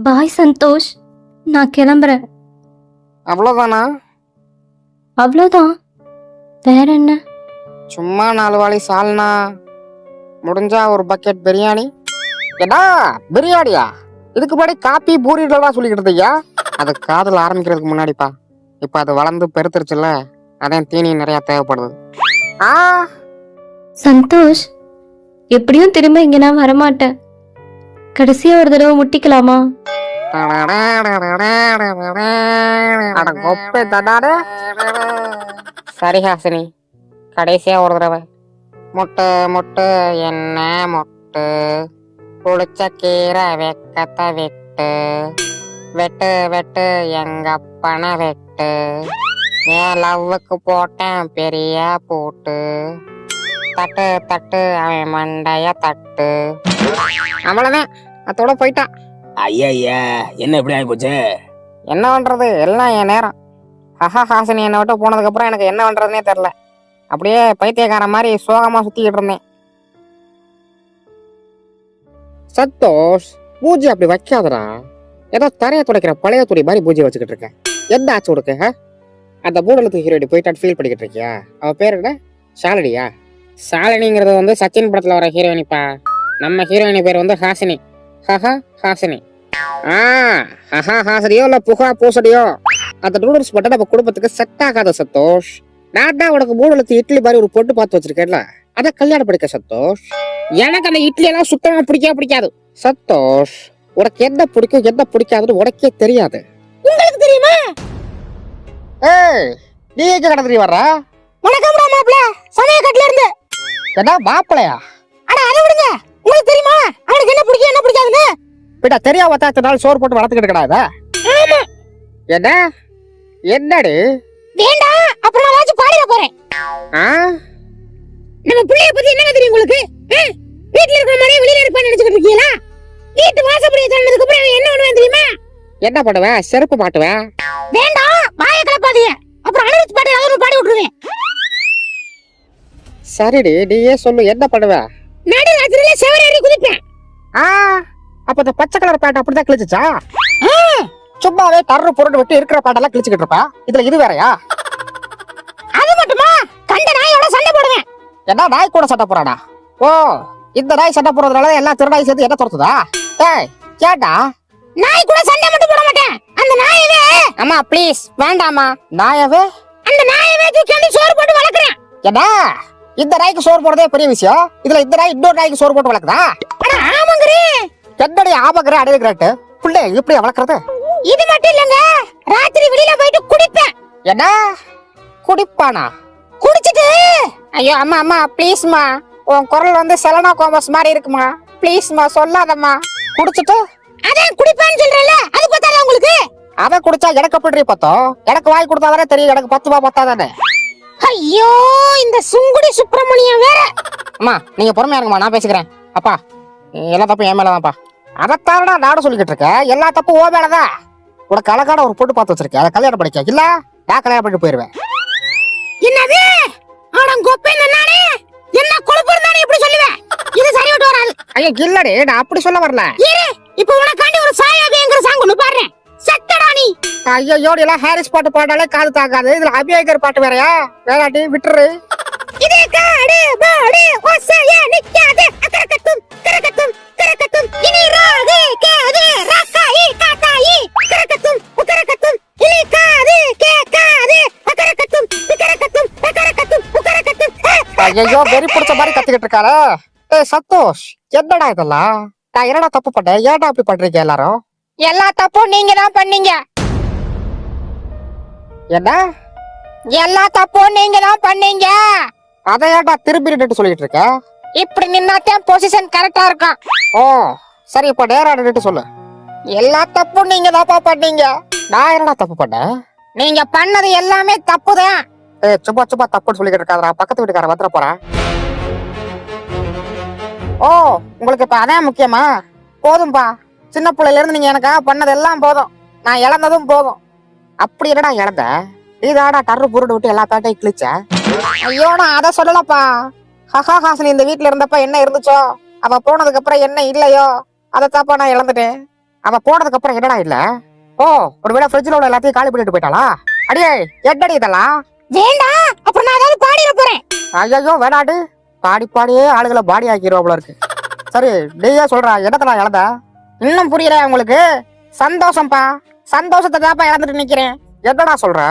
பாய் சந்தோஷ், நான் கிளம்புறேன். அவ்வளோதானா? அவ்வளோதான், வேற என்ன? சும்மா 4 வாளி சால்னா, முடிஞ்சா ஒரு பக்கெட் பிரியாணி. ஏடா பிரியாணியா? இதுக்கு முன்னாடி காப்பி பூரிலாம் சொல்லிக்கிட்டு இருந்தீங்க. அது காதல் ஆரம்பிக்கிறதுக்கு முன்னாடிப்பா. இப்போ அது வளர்ந்து பெருத்துருச்சுல்ல, அதான் தீனி நிறைய தேவைப்படுது. ஆ சந்தோஷ், எப்படியும் திரும்ப இங்க நான் வரமாட்டேன். கடைசியா ஒரு தடவை முட்டிக்கலாமா? அட கொப்பை தடாடே. சரி ஹாசினி, கடைசியா ஒரு தடவை. முட்டை முட்டை என்ன முட்டு, புளிச்ச கீரை வெக்கத்தை வெட்டு, வெட்டு வெட்டு எங்க அப்பனை வெட்டு, என் லவ்வுக்கு போட்டேன் பெரிய பூட்டு, தட்டு தட்டு அவன் மண்டைய தட்டு. அவ்வளவுதான், அதோட போயிட்டான். ஐயா என்ன இப்படி ஆகி போச்சு? என்ன பண்றது, எல்லாம் என் நேரம். ஹாசினி என்னை விட்டு போனதுக்கு அப்புறம் எனக்கு என்ன பண்றதுனே தெரியல. அப்படியே பைத்தியக்கார மாதிரி சோகமா சுத்திக்கிட்டு இருந்தேன். சந்தோஷ், பூஜை அப்படி வைக்காதடா. ஏதோ தரைய துடைக்கிற பழைய துணி மாதிரி பூஜை வச்சுக்கிட்டு இருக்கேன். எந்த ஆச்சு உடுக்க? அந்த மூடலத்து ஹீரோயினி போயிட்டான்னு ஃபீல் பண்ணிக்கிட்டு இருக்கியா? அவ பேர் என்ன? ஷாலினியா? ஷாலினிங்கிறது வந்து சச்சின் படத்துல வர ஹீரோயினிப்பா. நம்ம ஹீரோயினி பேர் வந்து ஹாசினி. ஹாசினி. ஹாசினியோ இல்ல புகா பூசடியோ, அந்த நூடுல்ஸ் மட்டும் நம்ம குடும்பத்துக்கு செட் ஆகாத சந்தோஷ். நான் தான் உனக்கு மூடலத்து இட்லி மாதிரி ஒரு பொண்ணு பார்த்து வச்சிருக்கேன்ல, அதை கல்யாணம் பண்ணிக்க சந்தோஷ். எனக்கு அந்த இட்லி எல்லாம் சுத்தமா பிடிக்காது சந்தோஷ். உனக்கு என்ன பிடிக்கும் என்ன பிடிக்காதுன்னு உனக்கே தெரியாது. உங்களுக்கு தெரியுமா? ஏய், நீ எங்க கடந்து வர்ற? வணக்கம் மாப்பிள்ள, சமய கட்டல இருந்து. என்ன மாப்பிளையா? அட அதை விடுங்க, உங்களுக்கு தெரியுமா அவனுக்கு என்ன பிடிக்கும் என்ன பிடிக்காதுன்னு? பிடா தெரியாம பத்தாத்து நாள் சோறு போட்டு வளர்த்துக்கிட்டு கிடாதா? ஆமா. என்ன என்னடி? வேண்டாம், அப்புறம் நான் வாச்சு பாடிட போறேன். நம்ம பிள்ளைய பத்தி என்ன தெரியும் உங்களுக்கு? வீட்ல இருக்கிற மாதிரியே வெளியில இருப்பான்னு நினைச்சிட்டு இருக்கீங்களா? வீட்டு வாசப்படியை தாண்டதுக்கு அப்புறம் என்ன பண்ணுவேன் தெரியுமா? என்ன பண்ணுவேன்? செருப்பு மாட்டுவேன். வேண்டாம், வாயை கலப்பாதீங்க, அப்புறம் அனுபவிச்சு பாட்டு ஏதாவது பாடி விட்டுருவேன். சரிடி, நீயே சொல்லு, என்ன பண்ணுவேன்? நடு ராத்திரியில செவரேறி குதிப்பேன். அப்ப இந்த பச்சை கலர் பேண்ட் அப்படிதான் கிழிச்சுச்சா? சும்மாவே டர்ரு பொருள் விட்டு இருக்கிற பேண்டெல்லாம் கிழிச்சுக்கிட்டு இருப்பா. இதுல இது வேறயா? அது மட்டுமா, கண்ட நாயோட சண்டை போடுவேன். என்ன நாய் கூட சண்டை போறாடா? ஓ, இந்த நாய் சண்டை போடுறதுனால எல்லா திருநாய் சேர்த்து என்ன துரத்துதா? ஏய் கேட்டா, நாய் கூட சண்டை மட்டும் போட மாட்டேன். அந்த நாயவே, அம்மா ப்ளீஸ் வேண்டாமா, நாயவே அந்த நாயவே தூக்கி சோறு போட்டு வளர்க்கறேன். என்ன இந்த நாய்க்கு சோறு போடுறதே பெரிய விஷயம், இதுல இந்த நாய் இன்னொரு நாய்க்கு சோறு போட்டு வளர்க்குதா? ஆமாங்கறே. என்னடி ஆமாங்கறே அடேங்கறே, புள்ளை இப்படி வளர்க்கறது? இது மட்டும் இல்லங்க, ராத்திரி வெளியில போயிட்டு குடிப்பேன். என்ன குடிப்பானா? குடிச்சிட்டு, ஐயோ அம்மா அம்மா ப்ளீஸ்மா, உன் குரல் வந்து செலனா கோமஸ் மாதிரி இருக்குமா, ப்ளீஸ்மா சொல்லாதம்மா. குடிச்சிட்டு அதான் குடிப்பான்னு சொல்றல, அது பத்தாதா உங்களுக்கு? அத குடிச்சா எனக்கு எப்படி பத்தோம்? எனக்கு வாய் கொடுத்தாதானே தெரியும் எனக்கு 10 ரூபாய் பத்தாதானே. ஐயோ இந்த சுங்குடி சுப்பிரமணியம் வேற. அம்மா நீங்க பொறுமையா இருங்கம்மா, நான் பேசிக்கிறேன். அப்பா எல்லா தப்பும் என் மேலதான்ப்பா. அதைத்தானடா நானும் சொல்லிக்கிட்டு இருக்கேன், எல்லா தப்பும் ஓ மேலதான். உனக்கு அழகான ஒரு பொண்ணு பார்த்து வச்சிருக்கேன், அதை கல்யாணம் பண்ணிக்க. இல்ல நான் கல்யாணம் பண்ணிட்டு போயிருவேன். என்னது நானே என்ன கொழுப்பு இருந்தானே இப்படி சொல்லுவேன்? இது சரி விட்டு வராது. ஐயா இல்லடி, நான் அப்படி சொல்ல வரல. இப்போ உனக்காண்டி ஒரு சாயாபிங்கிற சாங் ஒன்னு பாடுறேன், செட்டடா நீ. ஐயோ எல்லாம் ஹாரிஸ் பாட்டு பாடாலே காது தாக்காது, இதுல அபியேகர் பாட்டு வேறயா? வேறாட்டி விட்டுரு. இதே காடு பாடு ஒசைய நிக்காதே, அக்கரக்கத்தும் கரக்கத்தும் கரக்கத்தும் இனி ராதே கேதே ரக்காயி காத்தாயி கரக்கத்தும் உக்கரக்கத்தும் இனி காதே கேக்காதே அக்கரக்கத்தும் கரக்கத்தும் கரக்கத்தும் உக்கரக்கத்தும். ஐயோ வெறி பிடிச்ச மாதிரி கத்திக்கிட்டு இருக்காளே. ஏய் சந்தோஷ், என்னடா இதெல்லாம்? நான் என்னடா தப்பு பண்ணேன்? ஏன்டா அப்படி பண்றீங்க எல்லாரும்? எல்லா தப்பும் நீங்க தான் பண்ணீங்க. என்ன எல்லா தப்பும் நீங்க தான் பண்ணீங்க? அதை ஏன்டா திரும்பி நின்று சொல்லிட்டு இருக்க? இப்படி நின்னாத்தான் பொசிஷன் கரெக்டா இருக்கும். ஓ சரி, இப்ப நேரா நின்று சொல்லு. எல்லா தப்பும் நீங்க தான் பண்ணீங்க. நான் என்னடா தப்பு பண்ணேன்? நீங்க பண்ணது எல்லாமே தப்புதான். சும்மா சும்மா தப்புன்னு சொல்லிக்கிட்டு இருக்காதா, பக்கத்து வீட்டுக்கார வந்துட போறேன். ஓ உங்களுக்கு இப்ப அதான் முக்கியமா? போதும்பா, சின்ன பிள்ளைல இருந்து நீங்க எனக்காக பண்ணது எல்லாம் போதும், நான் இழந்ததும் போதும். அப்படி என்னடா இழந்த? நீதாடா டர்ரு புருடு விட்டு எல்லா பேட்டையும் கிழிச்ச. ஐயோ நான் அதை சொல்லலப்பா. ஹாசினி இந்த வீட்டுல இருந்தப்ப என்ன இருந்துச்சோ, அவ போனதுக்கு அப்புறம் என்ன இல்லையோ, அதை தாப்பா நான் இழந்துட்டேன். அவ போனதுக்கு அப்புறம் என்னடா இல்ல? ஓ, ஒரு வேளை ஃப்ரிட்ஜ்ல உள்ள எல்லாத்தையும் காலி பண்ணிட்டு போயிட்டாளா? அடியே, என்னடி இதெல்லாம்? வேண்டாம், அப்புறம் நான் ஏதாவது பாடிட போறேன். ஐயோ வேணாடு, பாடியே ஆளுகளை பாடி ஆக்கிடுவா போல இருக்கு. சரி, நீயே சொல்றா, என்னத்தடா இழந்த? இன்னும் புரியல உங்களுக்கு? சந்தோஷம்ப்பா, சந்தோஷத்தை தான்ப்பா இழந்துட்டு நிக்கிறேன். என்னடா சொல்ற?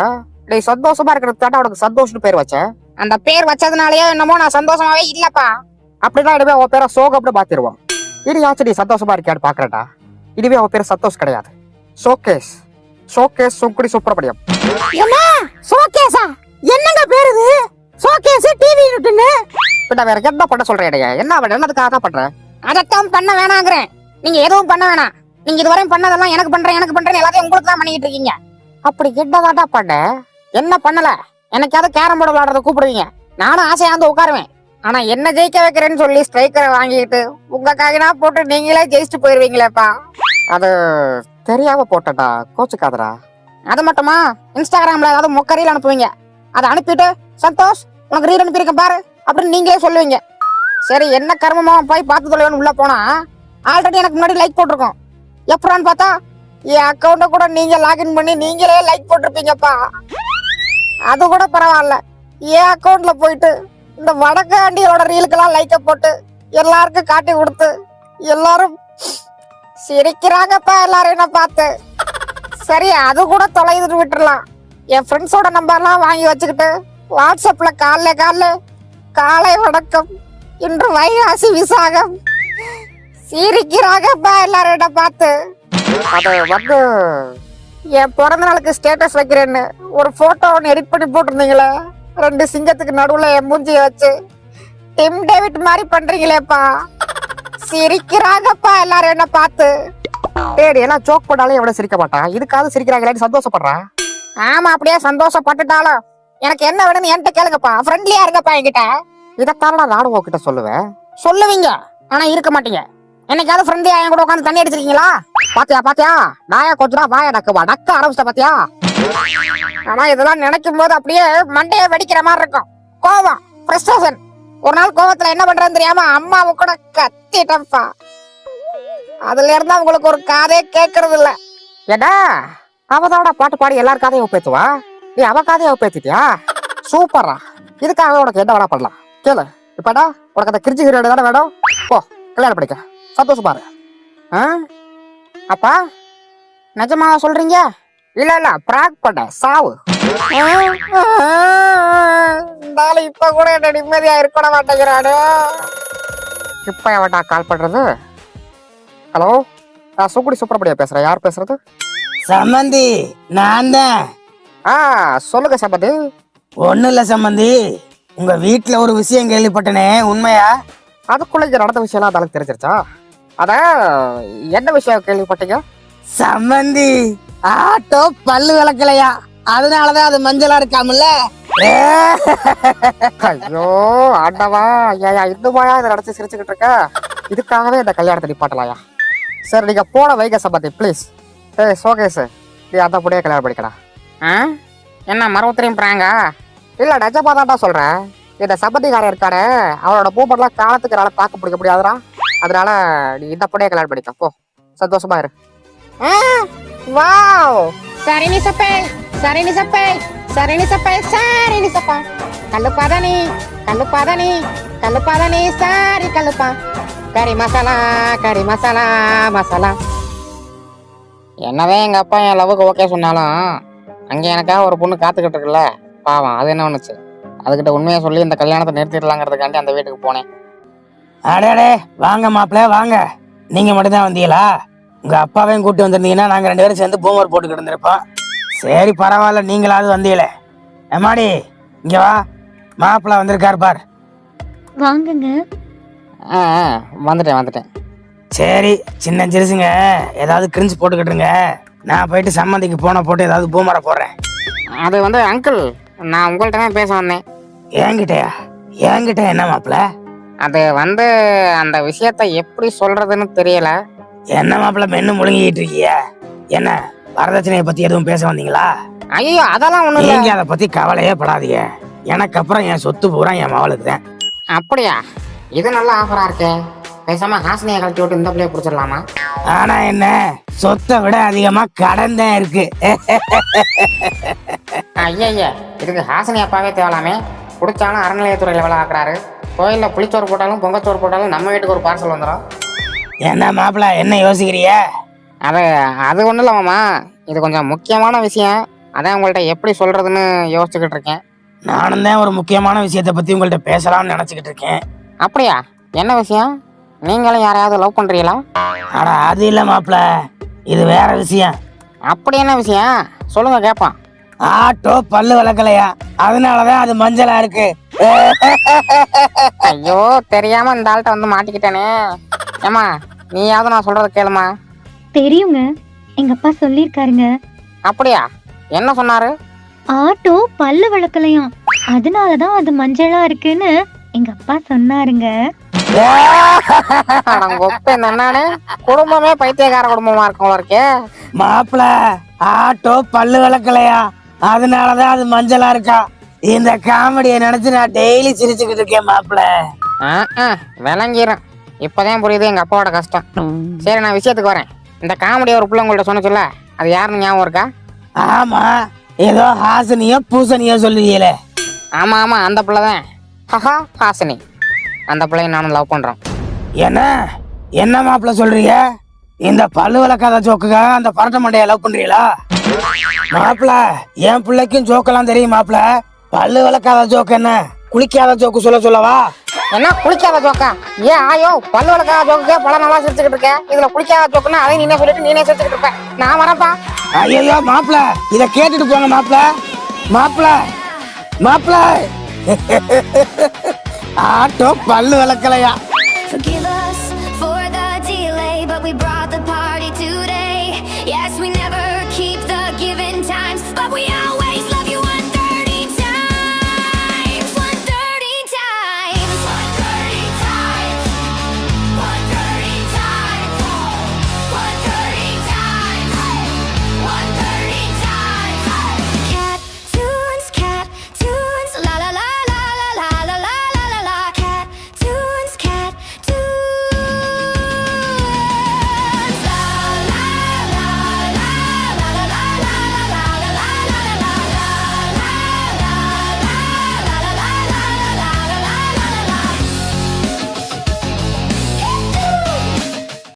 நீ சந்தோஷமா இருக்கிறது தாண்டா உனக்கு சந்தோஷம்னு பேர் வச்ச. அந்த பேர் வச்சதுனாலயோ என்னமோ நான் சந்தோஷமாவே இல்லப்பா. அப்படின்னா இனிமே அவன் பேரை சோகம்னு மாத்திருவான். இனியாச்சும் நீ சந்தோஷமா இருக்கியான்னு பாக்குறேன்டா. இனிமே அவன் பேர் சந்தோஷ் கிடையாது, ஷோகேஸ். ஷோகேஸ் சுங்குடி சுப்பிரமணியம். என்ன ஷோகேஸா? என்னங்க பேரு இது? ஷோகேஸ் டிவி யூனிட்னு. பின்ன வேற என்ன பண்ண சொல்றேன்? என்ன அவன் என்னதுக்காக தான் பண்ற? அதத்தான் பண்ண வேணாங்கிறேன். நீங்க எதுவும் பண்ண வேணாம். நீங்க இதுவரையும் பண்ணதெல்லாம் எனக்கு பண்றேன் எல்லாத்தையும் உங்களுக்கு தான் பண்ணிட்டு இருக்கீங்க. அப்படி என்னதாடா பண்ண? என்ன பண்ணல? எனக்காவது கேரம் போர்டு விளையாடுறத கூப்பிடுவீங்க, நானும் ஆசையா வந்து உட்காருவேன். ஆனா என்ன ஜெயிக்க வைக்கிறேன்னு சொல்லி ஸ்ட்ரைக்கரை வாங்கிட்டு உங்க காகினா போட்டு நீங்களே ஜெயிச்சுட்டு போயிருவீங்களேப்பா. அது தெரியாம போட்டடா, கோச்சுக்காதடா. அது மட்டுமா, இன்ஸ்டாகிராம்ல ஏதாவது மொக்கரியில் அனுப்புவீங்க, அதை அனுப்பிட்டு சந்தோஷ் உனக்கு ரீல் அனுப்பியிருக்கேன் பாரு அப்படின்னு நீங்களே சொல்லுவீங்க. சரி, என்ன கர்மமா போய் பார்த்து தொலைவன்னு உள்ள போனா ஆல்ரெடி எனக்கு முன்னாடி லைக் போட்டிருக்கோம். எப்படான்னு பார்த்தா என் அக்கௌண்ட கூட நீங்க லாகின் பண்ணி நீங்களே லைக் போட்டிருப்பீங்கப்பா. அது கூட பரவாயில்ல, என் அக்கௌண்ட்ல போயிட்டு இந்த வடக்காண்டியோட ரீலுக்கெல்லாம் லைக்க போட்டு எல்லாருக்கும் காட்டி கொடுத்து எல்லாரும் சிரிக்கிறாங்கப்பா எல்லாரும் என்ன பார்த்து. சரி, அது கூட தொலைதுட்டு விட்டுறலாம். என் ஃப்ரெண்ட்ஸோட நம்பர்லாம் வாங்கி வச்சுக்கிட்டு வாட்ஸ்அப்ல காலை வணக்கம், இன்று வைகாசி விசாகம், சிரிக்கிறாங்கப்பா எல்லாரும் என்ன பார்த்து. அது வந்து என் பிறந்த நாளுக்கு ஸ்டேட்டஸ் வைக்கிறேன்னு ஒரு போட்டோ ஒன்று எடிட் பண்ணி போட்டிருந்தீங்களே, 2 சிங்கத்துக்கு நடுவுல என் மூஞ்சிய வச்சு டிம் டேவிட் மாதிரி பண்றீங்களேப்பா. சிரிக்கிறாங்கப்பா எல்லாரும் என்ன பார்த்து. டேடி எல்லாம் ஜோக் பண்ணாலே எவ்வளவு சிரிக்க மாட்டான், இதுக்காவது சிரிக்கிறாங்களேன்னு சந்தோஷப்படுறான். ஆமா, அப்படியே சந்தோஷப்பட்டுட்டாலும் எனக்கு என்ன வேணும்னு என்கிட்ட கேளுங்கப்பா. ஃப்ரெண்ட்லியா இருங்கப்பா என்கிட்ட. இதைத்தான நானும் உங்ககிட்ட சொல்லுவேன். சொல்லுவீங்க, ஆனா இருக்க மாட்டீங்க. என்னைக்காவது ஃப்ரெண்ட்லியா என் கூட உட்காந்து தண்ணி அடிச்சிருக்கீங்களா? பாத்தியா நாயா கொஞ்சம் வாய நக்க ஆரம்பிச்சிட்ட பாத்தியா? ஆனா இதெல்லாம் நினைக்கும் போது அப்படியே மண்டையை வெடிக்கிற மாதிரி இருக்கும். கோவம், ஃப்ரஸ்ட்ரேஷன். ஒரு நாள் கோவத்துல என்ன பண்றேன்னு தெரியாம அம்மாவை கூட கத்திட்டப்பா. அதுல இருந்தா உங்களுக்கு ஒரு காதே கேட்கறது இல்ல. ஏடா, அவதோட பாட்டு பாடி எல்லாரும் காதையும் ஒப்பேத்துவா, நீ அவ காதையை ஒப்பேத்திட்டியா? சூப்பரா. இதுக்காக உனக்கு என்ன வேணா பண்ணலாம் கேளு. இப்படா உனக்கு அந்த கிரிஞ்சி ஹீரோட தானே வேணும், போ கல்யாணம் படிக்க, சந்தோஷம் பாரு. அப்பா நிஜமாவா சொல்றீங்க? இல்ல பிராக் பண்ண சாவு. இருந்தாலும் இப்ப கூட என்ன நிம்மதியா இருக்க மாட்டேங்கிறானு. இப்ப எவன்டா கால் பண்றது? ஹலோ, நான் சுங்குடி சுப்பிரமணியா பேசுறேன். யார் பேசுறது? சம்பந்தி, நான் தான். சொல்லுங்க சம்பந்தி. ஒண்ணும் இல்ல சம்பந்தி, உங்க வீட்டுல ஒரு விஷயம் கேள்விப்பட்டனே, உண்மையா? அதுக்குள்ள இங்க நடந்த விஷயம் எல்லாம் அதற்கு தெரிஞ்சிருச்சா? அத என்ன விஷயம் கேள்விப்பட்டீங்க? சம்பந்தி, ஆட்டோ பல்லு விளக்கலையா, அதனாலதான் அது மஞ்சளா இருக்காமல்ல. ஐயோ ஆண்டவா, ஐயா இன்னுமாயா இதை நடத்தி சிரிச்சுக்கிட்டு இருக்க? இதுக்காகவே இந்த கல்யாணத்தை நிப்பாட்டலாயா? சரி, நீங்க போன வைங்க சம்பந்தி ப்ளீஸ். சோகேஷ், நீ அந்த புடியே கல்யாணம் பண்ணிக்கடா. என்ன மறுபடியும் பிராங்கா? இல்ல நிஜமா தான்டா சொல்றேன். இந்த சம்பந்திக்காரன் இருக்காரு, அவனோட மூமெண்ட்லாம் காலத்துக்கு என்னால பார்க்க பிடிக்க முடியாதுடா. அதனால நீ இந்த புடியே கல்யாணம் பண்ணிக்க போ, சந்தோஷமா இரு. வாவ், சரினி சப்பை கல்லுப்பாதானி சாரி கல்லுப்பா கறி மசாலா மசாலா. என்னவே எங்க அப்பா என் லவ்வுக்கு ஓகே சொன்னாலும் அங்க எனக்காக ஒரு பொண்ணு காத்துக்கிட்டு இருக்குல்ல, பாவம். அது என்ன பண்ணுச்சு, அதுகிட்ட உண்மையை சொல்லி இந்த கல்யாணத்தை நிறுத்திடலாங்கிறதுக்காண்டி அந்த வீட்டுக்கு போனேன். அடே வாங்க மாப்பிள்ள வாங்க. நீங்க மட்டும்தான் வந்தீங்களா? உங்க அப்பாவையும் கூட்டி வந்திருந்தீங்கன்னா நாங்க 2 பேரும் சேர்ந்து பூமர் போட்டுக்கிட்டு இருந்திருப்போம். சரி பரவாயில்ல, நீங்களாவது வந்தீங்களே. எம்மாடி இங்க வா, மாப்பிள்ள வந்திருக்காரு பார். வாங்குங்க. வந்துட்டேன். சரி, சின்ன சிறுசுங்க ஏதாவது கிரிஞ்சு போட்டுக்கிட்டுருங்க. நான் போயிட்டு சம்மந்திக்கு போட்டு ஏதாவது பூமரை போடுறேன். அது வந்து அங்கிள், நான் உங்கள்கிட்ட தான் பேச வந்தேன். என்கிட்ட என்ன மாப்பிள்ள? அது வந்து அந்த விஷயத்த எப்படி சொல்றதுன்னு தெரியல. என்ன மாப்பிள்ள மென்னு முழுங்கிட்டு இருக்கிய? என்ன வரதட்சணையை பத்தி எதுவும் பேச வந்தீங்களா? ஐயோ அதெல்லாம் ஒண்ணு நீங்க அதை பத்தி கவலையே படாதீங்க. எனக்கு அப்புறம் என் சொத்து பூரா என் மவளுக்கு தான். அப்படியா? இது நல்ல ஆஃபரா இருக்கே. பேசாம ஹாசினியை கழட்டி விட்டு இந்த பிள்ளைய பிடிச்சிடலாமா? ஆனா என்ன, சொத்தை விட அதிகமா கடன் தான் இருக்கு. ஐயா இதுக்கு ஹாசினி அப்பாவே தேவலாமே. பிடிச்சாலும் அறநிலையத்துறையில வேலை ஆக்குறாரு. கோயில்ல புளிச்சோறு போட்டாலும் பொங்கச்சோறு போட்டாலும் நம்ம வீட்டுக்கு ஒரு பார்சல் வந்துடும். என்ன மாப்பிள்ள, என்ன யோசிக்கிறிய? அது ஒன்றும் இல்லை மாமா, இது கொஞ்சம் முக்கியமான விஷயம். அதான் உங்கள்கிட்ட எப்படி சொல்றதுன்னு யோசிச்சுக்கிட்டு இருக்கேன். நானும் தான் ஒரு முக்கியமான விஷயத்தை பத்தி உங்கள்ட்ட பேசலாம்னு நினைச்சுக்கிட்டு இருக்கேன். அப்படியா? என்ன விஷயம்? நீங்களும் யாரையாவது லவ் பண்றீங்களா? ஆனா அது இல்ல மாப்பிள்ள, இது வேற விஷயம். அப்படி என்ன விஷயம் சொல்லுங்க கேட்பான். ஆட்டோ பல்லு வளர்க்கலையா, அதனாலதான் அது மஞ்சளா இருக்கு. ஐயோ, தெரியாம இந்த ஆள்கிட்ட வந்து மாட்டிக்கிட்டேனே. ஏமா, நீயாவது நான் சொல்றத கேளுமா. தெரியுங்க, எங்க அப்பா சொல்லிருக்காருங்க. அப்படியா? என்ன சொன்னாரு? ஆட்டோ பல்லு வளர்க்கலையாம், அதனாலதான் அது மஞ்சளா இருக்குன்னு எங்க அப்பா சொன்னாருங்க. என்னன்னு குடும்பமே பைத்தியக்கார குடும்பமா இருக்கும் இருக்கே. மாப்பிள்ள, ஆட்டோ பல்லு வளர்க்கலையா, அதனாலதான் அது மஞ்சளா இருக்கா. இந்த காமெடியை நினைச்சு நான் டெய்லி சிரிச்சுக்கிட்டு இருக்கேன் மாப்பிள்ள. விளங்கிரும். இப்பதான் புரியுது எங்க அப்பாவோட கஷ்டம். சரி, நான் விஷயத்துக்கு வரேன். இந்த காமெடியை ஒரு பிள்ளை உங்கள்ட்ட சொன்னச்சுல்ல, அது யாருன்னு ஞாபகம் இருக்கா? ஆமா, ஏதோ ஹாசினியோ பூசணியோ சொல்லுவீங்களே. ஆமா ஆமா, அந்த பிள்ளைதான். ஹஹா, ஹாசினி. அந்த பிள்ளைய நானும் லவ் பண்றேன். என்ன மாப்பிள்ள சொல்றீங்க? இந்த பல்லு விளக்காத ஜோக்குக்காக அந்த பரட்ட மண்டைய லவ் பண்றீங்களா? மாப்பிள்ள, என் பிள்ளைக்கும் ஜோக்கெல்லாம் தெரியும் மாப்பிள்ள. பல்லு விளக்காத ஜோக்கு என்ன, குளிக்காத ஜோக்கு சொல்லவா? என்ன குளிக்காத ஜோக்கா? ஏன் ஆயோ, பல்லு விளக்காத ஜோக்குக்கே பல நாளா சிரிச்சுக்கிட்டு இருக்கேன். இதுல குளிக்காத ஜோக்குன்னா அதை நீனே சொல்லிட்டு நீனே சிரிச்சுக்கிட்டு இருப்பேன். நான் வரப்பா. ஐயோ மாப்பிள்ள, இத கேட்டுட்டு போங்க மாப்பிள்ள. மாப்பிள்ள மாப்பிள்ள, ஆட்டோ பல்லு விளக்கலையா. Forgive us for the delay, but we brought